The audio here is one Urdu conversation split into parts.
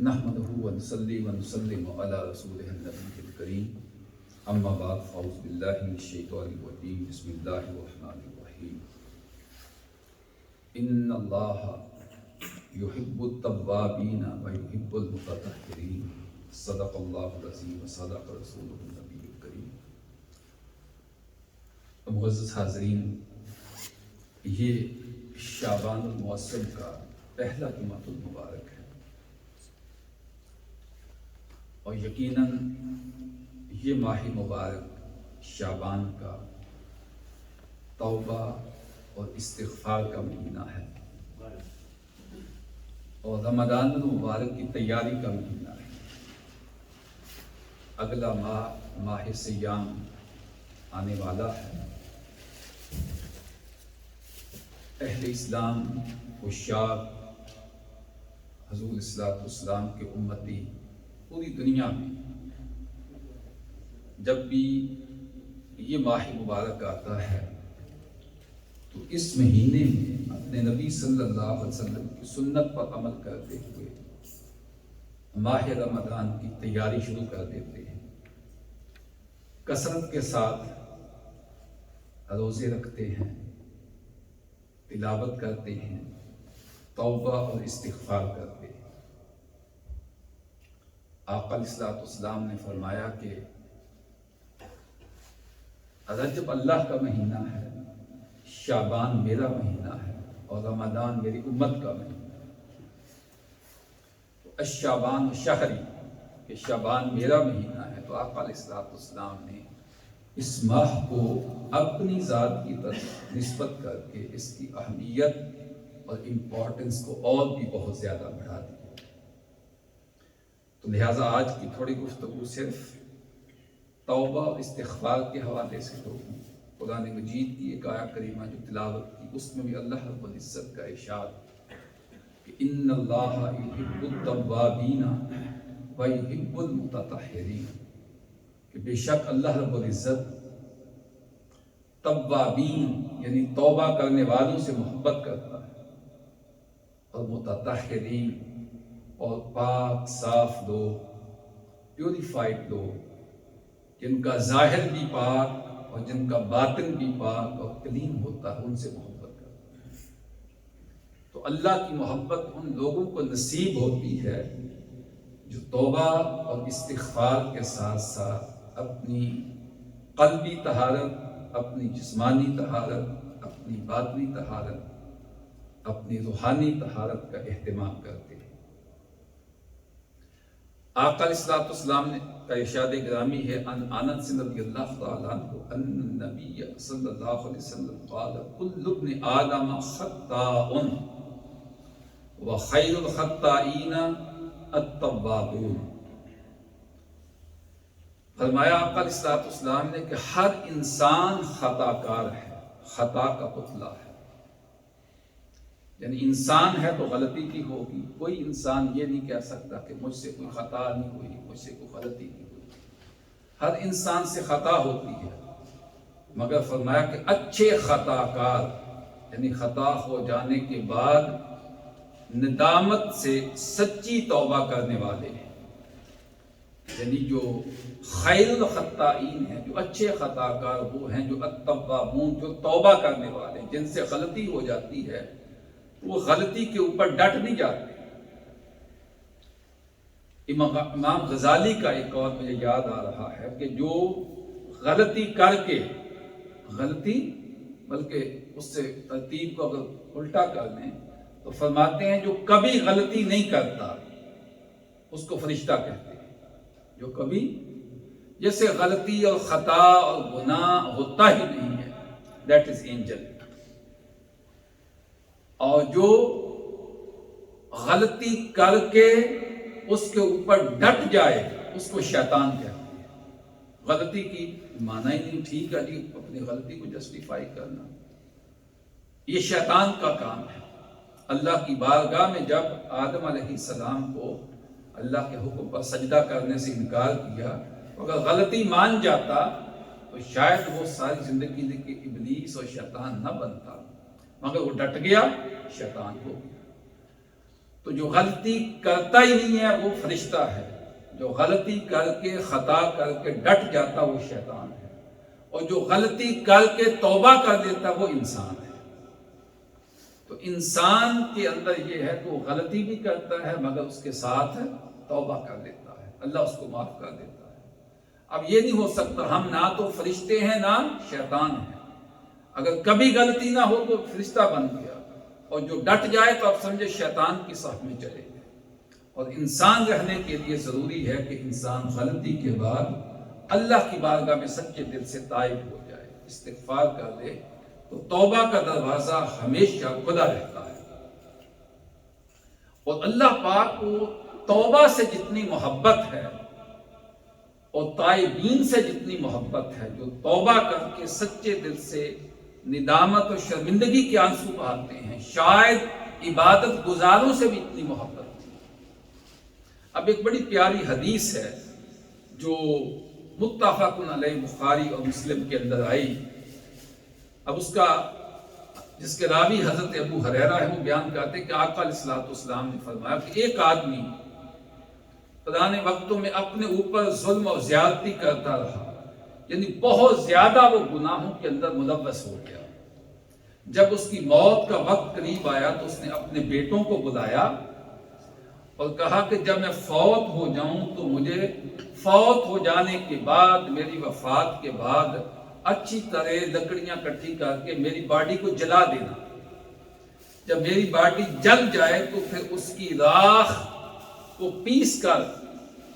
نحمده ونصلي ونسلم على رسوله النبي الكريم اما بعد فاعوذ بالله من الشیطان الرجیم بسم اللہ الرحمن الرحیم ان اللہ يحب التوابین ويحب المتطہرین صدق اللہ العظیم وصدق رسولہ النبی الکریم۔ معزز حاضرین، یہ شعبان المعظم کا پہلا جمعۃ المبارک ہے اور یقیناً یہ ماہ مبارک شعبان کا توبہ اور استغفار کا مہینہ ہے اور رمضان المبارک کی تیاری کا مہینہ ہے۔ اگلا ماہ سیام آنے والا ہے۔ اہل اسلام عشاق حضور صلی اللہ علیہ وسلم کے امتی پوری دنیا میں جب بھی یہ ماہ مبارک آتا ہے تو اس مہینے میں اپنے نبی صلی اللہ علیہ وسلم کی سنت پر عمل کرتے ہوئے ماہ رمضان کی تیاری شروع کر دیتے ہیں۔ کثرت کے ساتھ روزے رکھتے ہیں، تلاوت کرتے ہیں، توبہ اور استغفار کرتے ہیں۔ آقا علیہ السلام نے فرمایا کہ رجب اللہ کا مہینہ ہے، شعبان میرا مہینہ ہے اور رمضان میری امت کا مہینہ ہے۔ تو الشعبان شہری، کہ شعبان میرا مہینہ ہے، تو آقا علیہ السلام نے اس ماہ کو اپنی ذات کی طرف نسبت کر کے اس کی اہمیت اور امپورٹنس کو اور بھی بہت زیادہ بڑھا دی۔ تو لہٰذا آج کی تھوڑی گفتگو صرف توبہ اور استغفار کے حوالے سے ہوگی۔ قرآن مجید کی ایک آیت کریمہ جو تلاوت کی، اس میں بھی اللہ رب العزت کا ارشاد کہ ان اللہ یحب التوابین ویحب المتطہرین، کہ بے شک اللہ رب العزت توابین یعنی توبہ کرنے والوں سے محبت کرتا ہے، اور متطہرین اور پاک صاف لوگ، پیوریفائڈ لوگ، جن کا ظاہر بھی پاک اور جن کا باطن بھی پاک اور کلین ہوتا ہے، ان سے محبت کرتا ہے۔ تو اللہ کی محبت ان لوگوں کو نصیب ہوتی ہے جو توبہ اور استغفار کے ساتھ ساتھ اپنی قلبی طہارت، اپنی جسمانی طہارت، اپنی باطنی طہارت، اپنی روحانی طہارت کا اہتمام کرتے ہیں۔ آقا علیہ السلام نے کا ارشاد گرامی ہے ان انس رضی اللہ تعالی عنہ ان النبی صلی اللہ علیہ وسلم قال کل ابن آدم خطاء وخیر الخطائین التوابون۔ فرمایا آقا علیہ السلام نے کہ ہر انسان خطا کار ہے، خطا کا پتلا ہے، یعنی انسان ہے تو غلطی کی ہوگی۔ کوئی انسان یہ نہیں کہہ سکتا کہ مجھ سے کوئی خطا نہیں ہوئی، مجھ سے کوئی غلطی نہیں ہوئی۔ ہر انسان سے خطا ہوتی ہے، مگر فرمایا کہ اچھے خطا کار یعنی خطا ہو جانے کے بعد ندامت سے سچی توبہ کرنے والے ہیں، یعنی جو خیر الخطائین ہیں، جو اچھے خطا کار وہ ہیں جو التوابون، جو توبہ کرنے والے ہیں، جن سے غلطی ہو جاتی ہے وہ غلطی کے اوپر ڈٹ نہیں جاتے۔ امام غزالی کا ایک اور مجھے یاد آ رہا ہے کہ جو غلطی کر کے، غلطی بلکہ اس سے ترتیب کو اگر الٹا کر لیں تو فرماتے ہیں جو کبھی غلطی نہیں کرتا اس کو فرشتہ کہتے ہیں۔ جو کبھی، جیسے غلطی اور خطا اور گناہ ہوتا ہی نہیں ہے، دیٹ از اینجل۔ اور جو غلطی کر کے اس کے اوپر ڈٹ جائے اس کو شیطان کہتے ہیں۔ غلطی کی معنی ہی نہیں، ٹھیک ہے جی، اپنی غلطی کو جسٹیفائی کرنا، یہ شیطان کا کام ہے۔ اللہ کی بارگاہ میں جب آدم علیہ السلام کو اللہ کے حکم پر سجدہ کرنے سے انکار کیا، اگر غلطی مان جاتا تو شاید وہ ساری زندگی کے ابلیس اور شیطان نہ بنتا، مگر وہ ڈٹ گیا، شیطان ہو گیا۔ تو تو جو غلطی کرتا ہی نہیں ہے وہ فرشتہ ہے، جو غلطی کر کے خطا کر کے ڈٹ جاتا وہ شیطان ہے، اور جو غلطی کر کے توبہ کر دیتا وہ انسان ہے۔ تو انسان کے اندر یہ ہے کہ وہ غلطی بھی کرتا ہے مگر اس کے ساتھ توبہ کر لیتا ہے، اللہ اس کو معاف کر دیتا ہے۔ اب یہ نہیں ہو سکتا، ہم نہ تو فرشتے ہیں نہ شیطان ہیں، اگر کبھی غلطی نہ ہو تو فرشتہ بن گیا، اور جو ڈٹ جائے تو اب سمجھے شیطان کی صف میں چلے گئے۔ اور انسان رہنے کے لیے ضروری ہے کہ انسان غلطی کے بعد اللہ کی بارگاہ میں سچے دل سے تائب ہو جائے، استغفار کر لے، تو توبہ کا دروازہ ہمیشہ کھلا رہتا ہے۔ اور اللہ پاک کو توبہ سے جتنی محبت ہے اور تائبین سے جتنی محبت ہے، جو توبہ کر کے سچے دل سے ندامت اور شرمندگی کے آنسو بہاتے ہیں، شاید عبادت گزاروں سے بھی اتنی محبت ہے۔ اب ایک بڑی پیاری حدیث ہے جو متفق علیہ بخاری اور مسلم کے اندر آئی۔ اب اس کا جس کے راوی حضرت ابو ہریرہ ہے، وہ بیان کرتے ہیں کہ آقا علیہ الصلوۃ والسلام نے فرمایا کہ ایک آدمی پرانے وقتوں میں اپنے اوپر ظلم اور زیادتی کرتا رہا، یعنی بہت زیادہ وہ گناہوں کے اندر ملوث ہو گیا۔ جب اس کی موت کا وقت قریب آیا تو اس نے اپنے بیٹوں کو بلایا اور کہا کہ جب میں فوت ہو جاؤں تو مجھے فوت ہو جانے کے بعد، میری وفات کے بعد اچھی طرح لکڑیاں کٹھی کر کے میری باڈی کو جلا دینا۔ جب میری باڈی جل جائے تو پھر اس کی راکھ کو پیس کر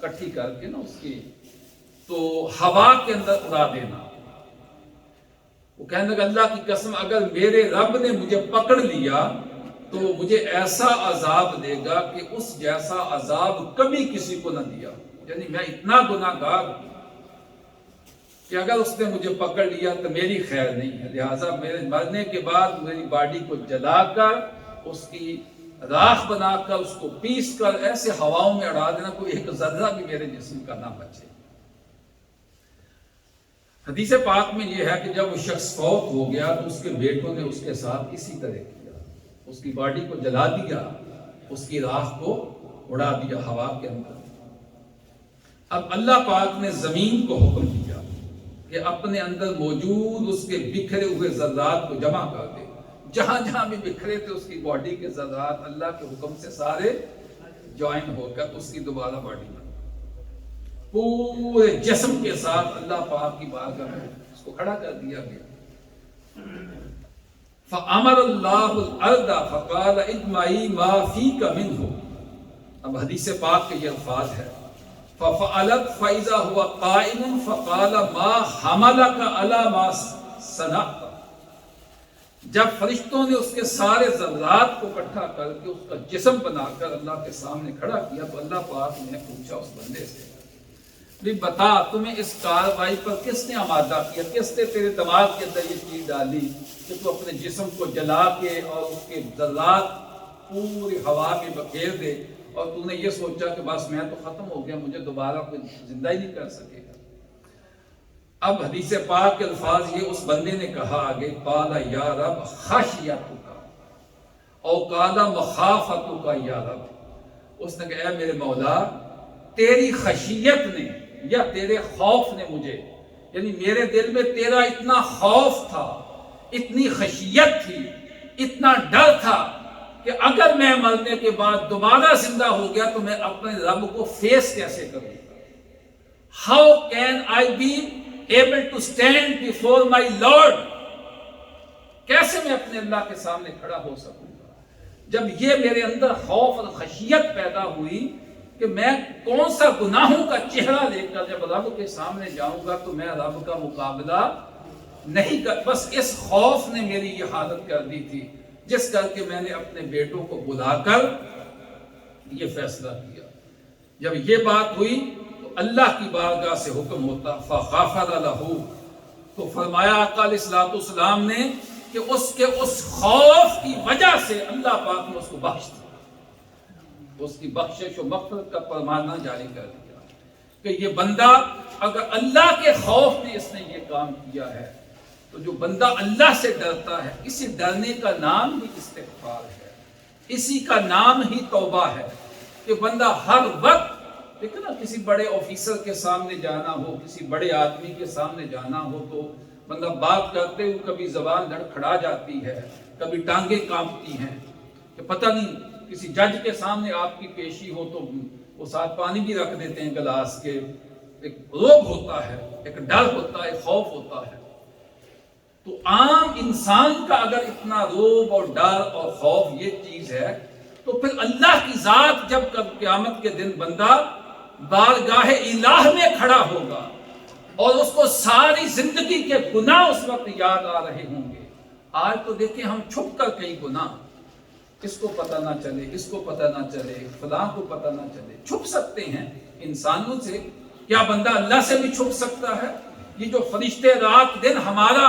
کٹھی کر کے اس کی تو ہوا کے اندر اڑا دینا۔ وہ کہنے لگا اللہ کی قسم اگر میرے رب نے مجھے پکڑ لیا تو مجھے ایسا عذاب دے گا کہ اس جیسا عذاب کبھی کسی کو نہ دیا، یعنی میں اتنا گناہ گار ہوں کہ اگر اس نے مجھے پکڑ لیا تو میری خیر نہیں ہے، لہٰذا میرے مرنے کے بعد میری باڈی کو جلا کر اس کی راکھ بنا کر اس کو پیس کر ایسے ہواؤں میں اڑا دینا، کوئی ایک ذرہ بھی میرے جسم کا نہ بچے۔ حدیث پاک میں یہ ہے کہ جب وہ شخص فوت ہو گیا تو اس کے بیٹوں نے اس کے ساتھ اسی طرح کیا، اس کی باڈی کو جلا دیا، اس کی راکھ کو اڑا دیا ہوا کے اندر۔ اب اللہ پاک نے زمین کو حکم دیا کہ اپنے اندر موجود اس کے بکھرے ہوئے ذرات کو جمع کر دے، جہاں جہاں بھی بکھرے تھے اس کی باڈی کے ذرات اللہ کے حکم سے سارے جوائن ہو کر اس کی دوبارہ باڈی بن، پورے جسم کے ساتھ اللہ پاک کی بارگاہ میں اس کو کھڑا کر دیا گیا۔ فَأَمَرَ اللَّهُ الْأَرْضَ فَقَالَ اجْمَعِي مَا فِيكَ مِنْهُ۔ اب حدیث پاک کے یہ الفاظ ہے فَفَعَلَتْ فَإِذَا هُوَ قَائِمٌ فَقَالَ مَا حَمَلَكَ عَلَى مَا صَنَعْتَ۔ جب فرشتوں نے اس کے سارے ذرات کو اکٹھا کر کے اس کا جسم بنا کر اللہ کے سامنے کھڑا کیا تو اللہ پاک نے پوچھا اس بندے سے بھی بتا تمہیں اس کاروائی پر کس نے آمادہ کیا، کس نے تیرے دماغ کے اندر یہ چیز ڈالی کہ تو اپنے جسم کو جلا کے اور اس کے ذرات پوری ہوا میں بکھیر دے اور تو نے یہ سوچا کہ بس میں تو ختم ہو گیا، مجھے دوبارہ کوئی زندہ ہی نہیں کر سکے گا۔ اب حدیث پاک کے الفاظ یہ اس بندے نے کہا آگے قال یا رب خشیتک او قال مخافتک یا رب، اس نے کہا اے میرے مولا تیری خشیت نے یا تیرے خوف نے مجھے، یعنی میرے دل میں تیرا اتنا خوف تھا، اتنی خشیت تھی، اتنا ڈر تھا کہ اگر میں مرنے کے بعد دوبارہ زندہ ہو گیا تو میں اپنے رب کو فیس کیسے کروں گا؟ How can I be able to stand before my Lord؟ کیسے میں اپنے اللہ کے سامنے کھڑا ہو سکوں گا؟ جب یہ میرے اندر خوف اور خشیت پیدا ہوئی کہ میں کون سا گناہوں کا چہرہ لے کر جب رب کے سامنے جاؤں گا تو میں رب کا مقابلہ نہیں کر، بس اس خوف نے میری یہ حالت کر دی تھی جس کر کے میں نے اپنے بیٹوں کو بلا کر یہ فیصلہ کیا۔ جب یہ بات ہوئی تو اللہ کی بارگاہ سے حکم ہوتا فغفر لہ، تو فرمایا آقا علیہ الصلوۃ والسلام نے کہ اس کے اس خوف کی وجہ سے اللہ پاک نے اس کو بخش دیا، اس کی بخشش و مغفرت کا فرمانہ جاری کر دیا کہ یہ بندہ اگر اللہ کے خوف میں اس نے یہ کام کیا ہے تو جو بندہ اللہ سے ڈرتا ہے، اسی ڈرنے کا نام بھی استغفار ہے۔ اسی کا نام ہی توبہ ہے کہ بندہ ہر وقت دیکھو نا، کسی بڑے آفیسر کے سامنے جانا ہو، کسی بڑے آدمی کے سامنے جانا ہو تو بندہ بات کرتے ہوئے کبھی زبان لڑکھڑا جاتی ہے، کبھی ٹانگیں کانپتی ہیں کہ پتہ نہیں کسی جج کے سامنے آپ کی پیشی ہو تو وہ ساتھ پانی بھی رکھ دیتے ہیں گلاس کے. ایک روب ہوتا ہے، ایک ڈر ہوتا ہے، ایک خوف ہوتا ہے. تو عام انسان کا اگر اتنا روب اور ڈر اور خوف یہ چیز ہے تو پھر اللہ کی ذات جب قیامت کے دن بندہ بارگاہ الہ میں کھڑا ہوگا اور اس کو ساری زندگی کے گناہ اس وقت یاد آ رہے ہوں گے. آج تو دیکھیں ہم چھپ کر کئی گناہ، اس کو پتہ نہ چلے، اس کو پتہ نہ چلے، فلاں کو پتہ نہ چلے، چھپ سکتے ہیں انسانوں سے. کیا بندہ اللہ سے بھی چھپ سکتا ہے؟ یہ جو فرشتے رات دن ہمارا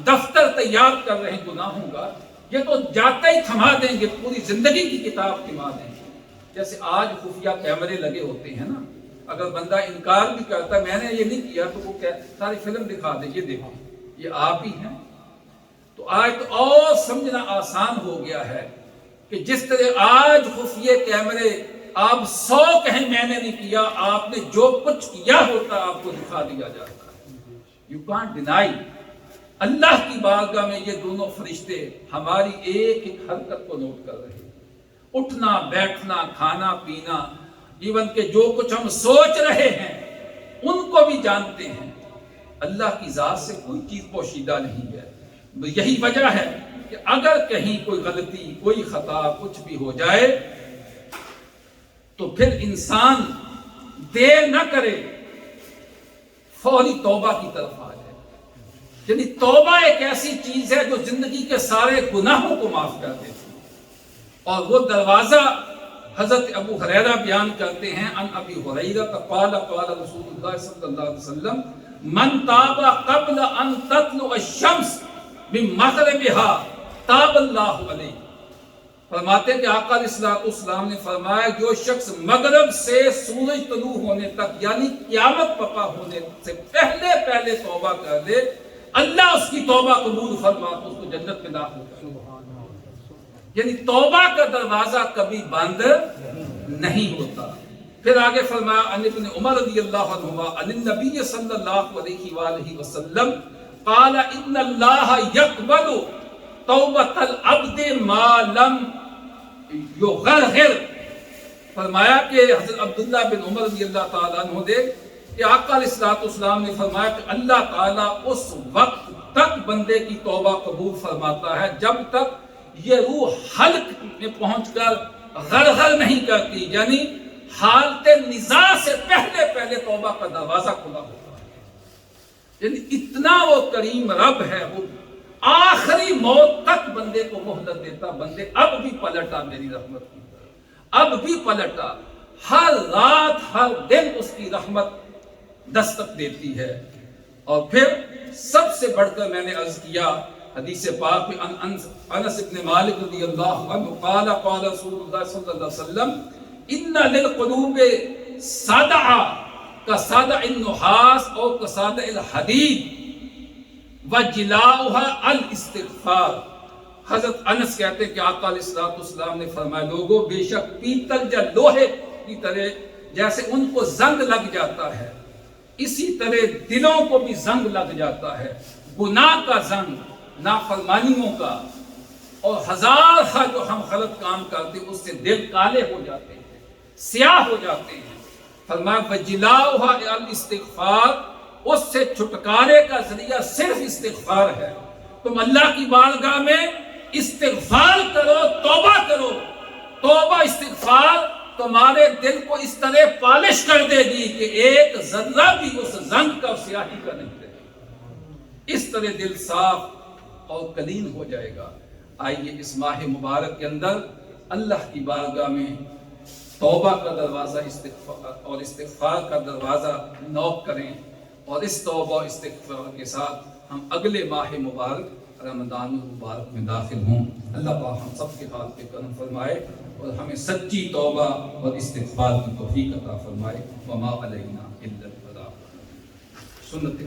دفتر تیار کر رہے ہیں گناہوں کا، یہ تو جاتے ہی تھما دیں گے، پوری زندگی کی کتاب تھما دیں گے. جیسے آج خفیہ کیمرے لگے ہوتے ہیں نا، اگر بندہ انکار بھی کرتا ہے میں نے یہ نہیں کیا تو وہ ساری فلم دکھا دے، یہ دیکھو یہ آپ ہی ہیں. تو آج تو اور سمجھنا آسان ہو گیا ہے کہ جس طرح آج خفیہ کیمرے آپ 100 کہیں میں نے نہیں کیا، آپ نے جو کچھ کیا ہوتا آپ کو دکھا دیا جاتا ہے. You can't deny. اللہ کی بارگاہ میں یہ دونوں فرشتے ہماری ایک ایک حرکت کو نوٹ کر رہے ہیں، اٹھنا بیٹھنا کھانا پینا، ایون کہ جو کچھ ہم سوچ رہے ہیں ان کو بھی جانتے ہیں. اللہ کی ذات سے کوئی چیز پوشیدہ نہیں ہے. یہی وجہ ہے کہ اگر کہیں کوئی غلطی کوئی خطا کچھ بھی ہو جائے تو پھر انسان دیر نہ کرے، فوری توبہ کی طرف آ جائے. یعنی توبہ ایک ایسی چیز ہے جو زندگی کے سارے گناہوں کو معاف کر دیتی ہے. اور وہ دروازہ حضرت ابو ہریرہ بیان کرتے ہیں، ان ابی ہریرہ قال قال رسول اللہ صلی اللہ علیہ وسلم من تاب قبل ان تطلع الشمس من مغربها تاب اللہ علیہ. فرماتے ہیں کہ آقا علیہ السلام نے فرمایا جو شخص مغرب سے سورج طلوع ہونے تک یعنی قیامت پکا ہونے سے پہلے پہلے توبہ کر دے، اللہ اس کی توبہ قبول فرما اس کو جنت میں داخل کر. یعنی توبہ کا دروازہ کبھی بند نہیں ہوتا. پھر آگے فرمایا ان ابن عمر رضی اللہ عنہما ان النبی صلی اللہ علیہ وآلہ وسلم قال ان اللہ یقبل توبۃ العبد ما لم یغرغر. فرمایا کہ حضرت عبداللہ بن عمر رضی اللہ تعالیٰ عنہ دے کہ آقا علیہ السلام نے فرمایا کہ اللہ تعالیٰ اس وقت تک بندے کی توبہ قبول فرماتا ہے جب تک یہ روح حلق میں پہنچ کر غرغر نہیں کرتی، یعنی حالت نزاع سے پہلے پہلے توبہ کا دروازہ کھلا ہوتا ہے. یعنی اتنا وہ کریم رب ہے، وہ آخری موت تک بندے کو مہلت دیتا، بندے اب بھی پلٹا میری رحمت کی طرف، اب بھی پلٹا. ہر رات ہر دن اس کی رحمت دستک دیتی ہے. اور پھر سب سے بڑھ کر میں نے عرض کیا حدیث پاک میں انس بن مالک رضی اللہ عنہ قال قال رسول اللہ صلی اللہ علیہ وسلم ان للقلوب صدع كصدع النحاس او كصدع الحديد وجلاؤها الاستغفار. حضرت انس کہتے ہیں کہ آقا علیہ السلام نے فرمایا لوگوں بے شک پیتل یا لوہے کی طرح جیسے ان کو زنگ لگ جاتا ہے اسی طرح دلوں کو بھی زنگ لگ جاتا ہے. گناہ کا زنگ، نافرمانیوں کا، اور ہزار جو ہم غلط کام کرتے ہیں اس سے دل کالے ہو جاتے ہیں، سیاہ ہو جاتے ہیں. فرمایا وجلاؤها الاستغفار، اس سے چھٹکارے کا ذریعہ صرف استغفار ہے. تم اللہ کی بارگاہ میں استغفار کرو، توبہ کرو. توبہ استغفار تمہارے دل کو اس طرح پالش کر دے گی کہ ایک ذرہ بھی اس زنگ کا سیاہی کا نہیں رہے گا. اس طرح دل صاف اور کلین ہو جائے گا. آئیے اس ماہ مبارک کے اندر اللہ کی بارگاہ میں توبہ کا دروازہ اور استغفار کا دروازہ نوک کریں، اور اس توبہ و استغفار کے ساتھ ہم اگلے ماہ مبارک رمضان المبارک میں داخل ہوں. اللہ پاک ہم سب کے حال پہ کرم فرمائے اور ہمیں سچی توبہ اور استغفار کی توفیق عطا فرمائے. وما علینا الا البلاغ. سنت